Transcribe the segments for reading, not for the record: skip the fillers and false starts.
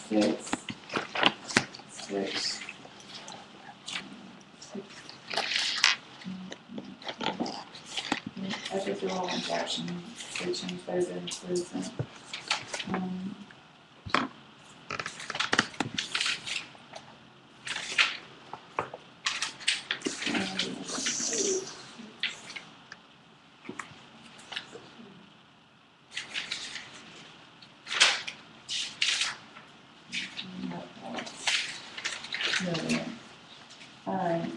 6, 6. Epidural injection, so change those in inclusion. Alright.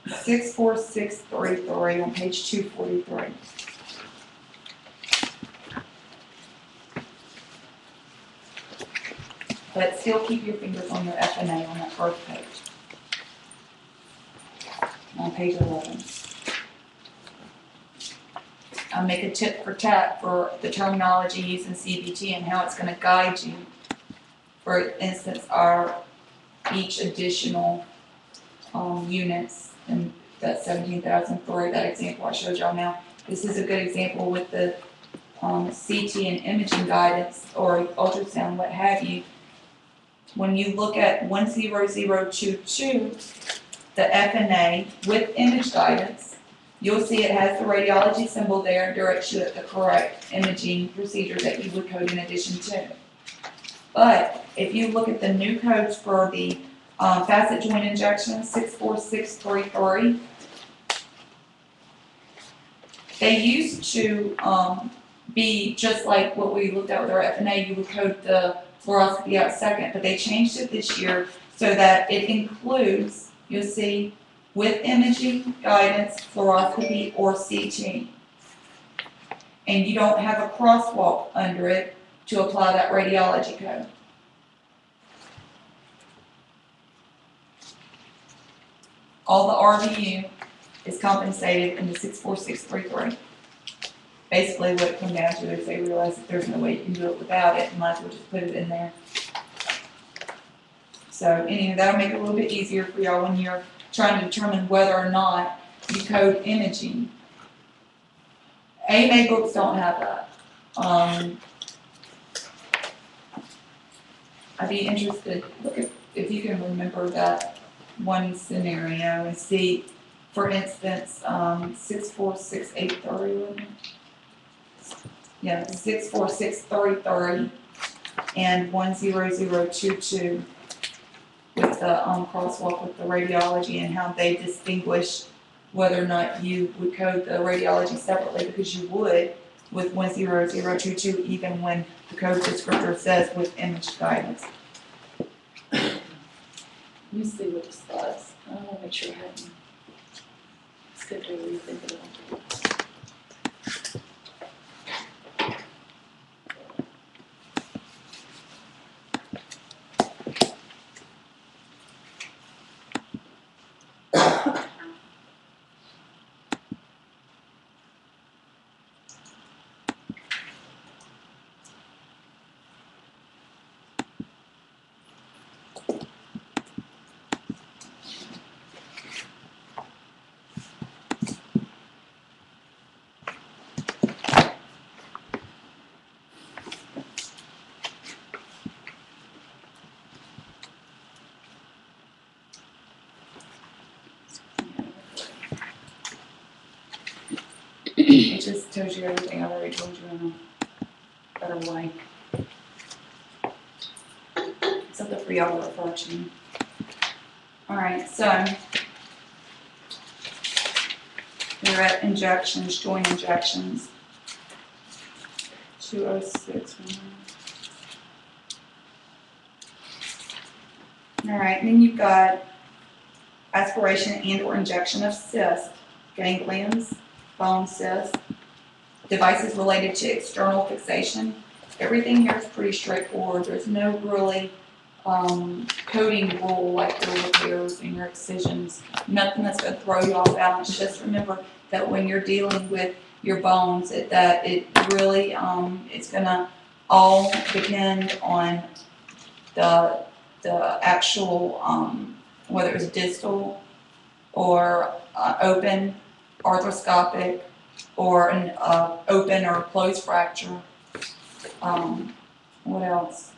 64633 on page 243. But still keep your fingers on your FNA on that first page. On page 11. I'll make a tip for tat for the terminology used in CBT and how it's going to guide you. For instance, each additional units in that 17,003, that example I showed y'all now. This is a good example with the CT and imaging guidance or ultrasound, what have you. When you look at 10022, the FNA with image guidance, you'll see it has the radiology symbol there and directs you at the correct imaging procedure that you would code in addition to. But if you look at the new codes for the facet joint injection, 64633, they used to be just like what we looked at with our FNA. You would code the fluoroscopy out second, but they changed it this year so that it includes, you'll see, with imaging guidance, fluoroscopy, or CT. And you don't have a crosswalk under it to apply that radiology code. All the RVU is compensated in the 64633. Basically what it comes down to is they realize that there's no way you can do it without it, and might as well just put it in there. So anyway, that'll make it a little bit easier for y'all when you're trying to determine whether or not you code imaging. AMA books don't have that. I'd be interested, look if you can remember that one scenario and see, for instance, 64683, wasn't it? Yeah, 64633 and 10022 with the crosswalk with the radiology and how they distinguish whether or not you would code the radiology separately, because you would with 10022 even when the code descriptor says with image guidance. Let me see what this does. I want to make sure I haven't. It's good to rethink it all. It just tells you everything I've already told you in a better way. Something for y'all to refer to. Alright, so we're at injections, joint injections. 206. Alright, then you've got aspiration and or injection of cyst, ganglions, bone cyst, devices related to external fixation. Everything here is pretty straightforward. There's no really coding rule like your repairs and your excisions. Nothing that's going to throw you off balance. Just remember that when you're dealing with your bones, that it really it's going to all depend on the actual whether it's distal or open, arthroscopic, or an open or closed fracture. What else?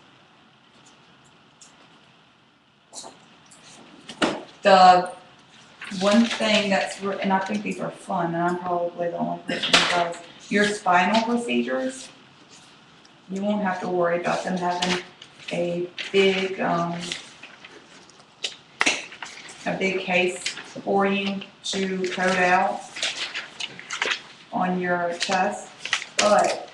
The one thing that's, and I think these are fun, and I'm probably the only person who does, your spinal procedures, you won't have to worry about them having a big case for you to code out on your test, but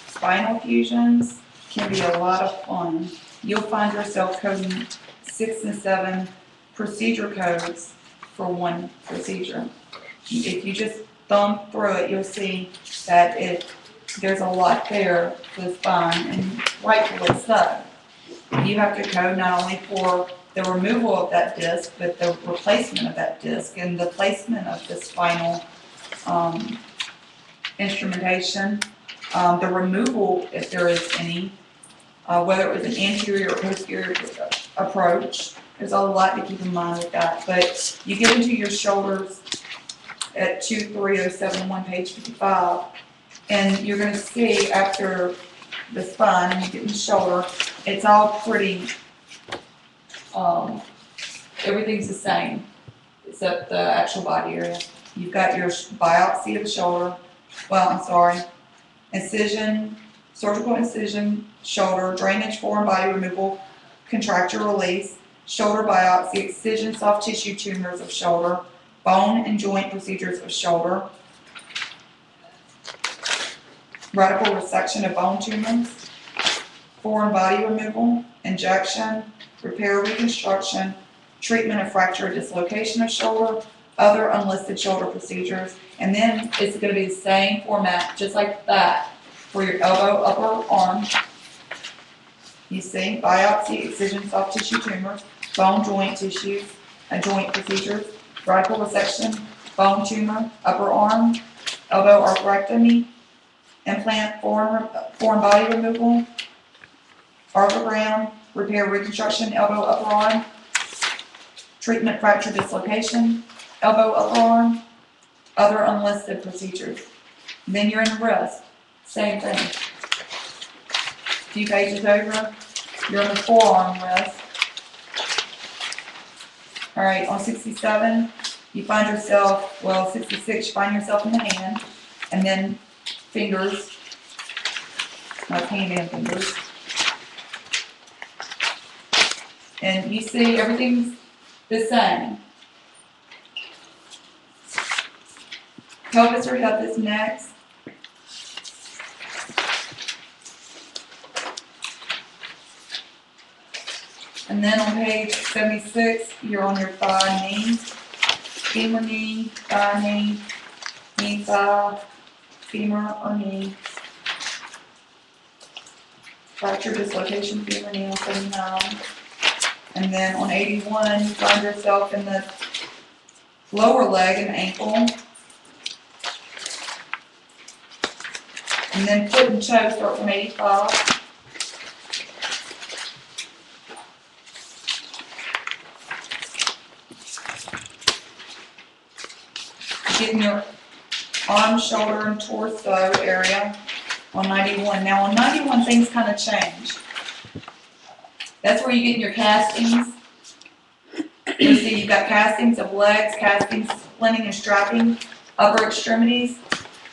spinal fusions can be a lot of fun. You'll find yourself coding 6 and 7 procedure codes for one procedure. If you just thumb through it, you'll see that there's a lot there for the spine, and rightfully so. You have to code not only for the removal of that disc, but the replacement of that disc and the placement of the spinal instrumentation, the removal, if there is any, whether it was an anterior or posterior approach. There's a lot to keep in mind with that. But you get into your shoulders at 23071, page 55, and you're going to see after the spine and you get in the shoulder, it's all pretty, everything's the same except the actual body area. You've got your biopsy of the shoulder, incision, surgical incision, shoulder, drainage, foreign body removal, contracture release, shoulder biopsy, excision, soft tissue tumors of shoulder, bone and joint procedures of shoulder, radical resection of bone tumors, foreign body removal, injection, repair, reconstruction, treatment of fracture or dislocation of shoulder, other unlisted shoulder procedures, and then it's going to be the same format, just like that, for your elbow, upper arm. You see, biopsy, excision, soft tissue tumors, bone joint tissues, joint procedures, radical resection, bone tumor, upper arm, elbow arthrectomy, implant, foreign body removal, arthrogram, repair, reconstruction, elbow, upper arm, treatment, fracture, dislocation, elbow, upper arm, other unlisted procedures. And then you're in the wrist, same thing. A few pages over, you're on the forearm wrist. All right, on 67, you find yourself, 66, you find yourself in the hand, and then fingers, not hand and fingers. And you see everything's the same. Pelvis or hip is next. And then on page 76, you're on your thigh, knee, femur, knee, thigh, knee, thigh, femur or knee. Fracture, dislocation, femur, knee on 79. And then on 81, you find yourself in the lower leg and ankle. And then foot and toe start from 85. Getting your arm, shoulder, and torso area on 91. Now on 91, things kind of change. That's where you get your castings. You see you've got castings of legs, castings, splinting and strapping, upper extremities,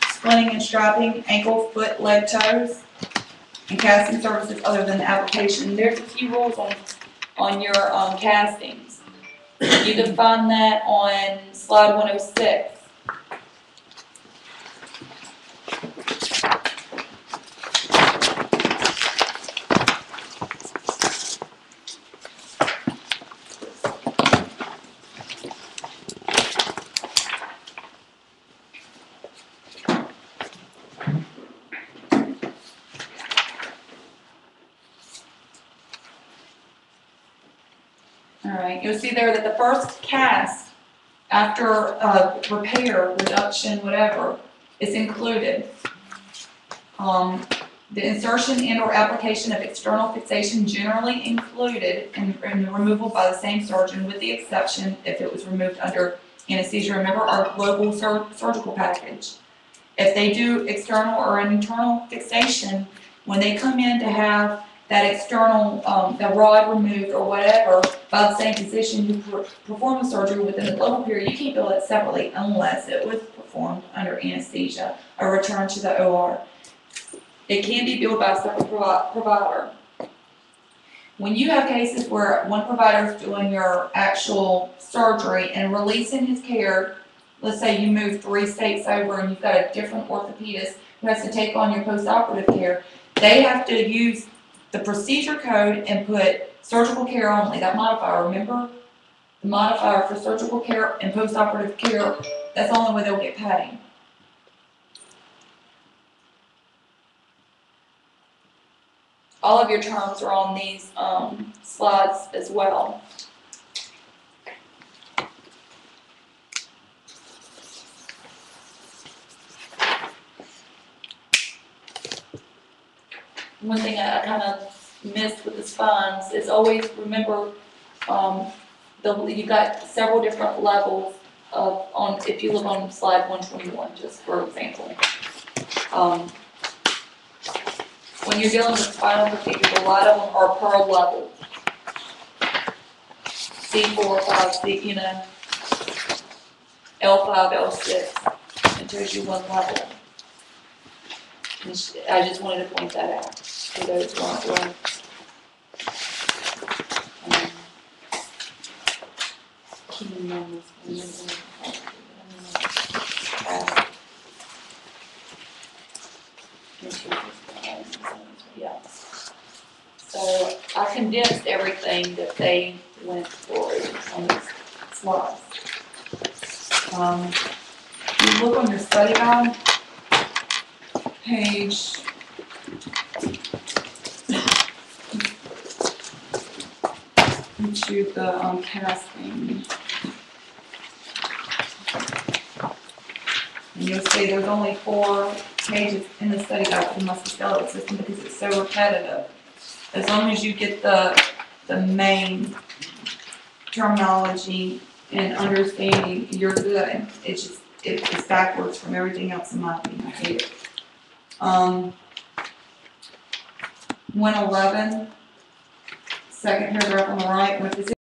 splinting and strapping, ankle, foot, leg, toes, and casting services other than the application. There's a few rules on your castings. You can find that on slide 106. Alright, you'll see there that the first cast after repair, reduction, whatever, is included. The insertion and or application of external fixation generally included in removal by the same surgeon, with the exception if it was removed under anesthesia. Remember our global surgical package. If they do external or internal fixation, when they come in to have that external, the rod removed or whatever by the same physician who performed the surgery within the global period, you can't bill it separately unless it was performed under anesthesia or returned to the OR. It can be billed by a separate provider. When you have cases where one provider is doing your actual surgery and releasing his care, let's say you move 3 states over and you've got a different orthopedist who has to take on your post-operative care, they have to use the procedure code and put surgical care only, that modifier, remember? The modifier for surgical care and post-operative care, that's the only way they'll get padding. All of your terms are on these slides as well. One thing I kind of missed with the spines is always remember you've got several different levels of if you look on slide 121, just for example. When you're dealing with spinal procedures, a lot of them are per level. C4, 5, C, L5, L6. It tells you one level. I just wanted to point that out for those who aren't aware. Keep in mind this one. Yeah. So I condensed everything that they went through on these slides. You look on your study guide, page into the casting. And you'll see there's only 4 pages in the study guide for the musculoskeletal system because it's so repetitive. As long as you get the main terminology and understanding, you're good. It's backwards from everything else in my opinion. I hate it. 111, second paragraph on the right, with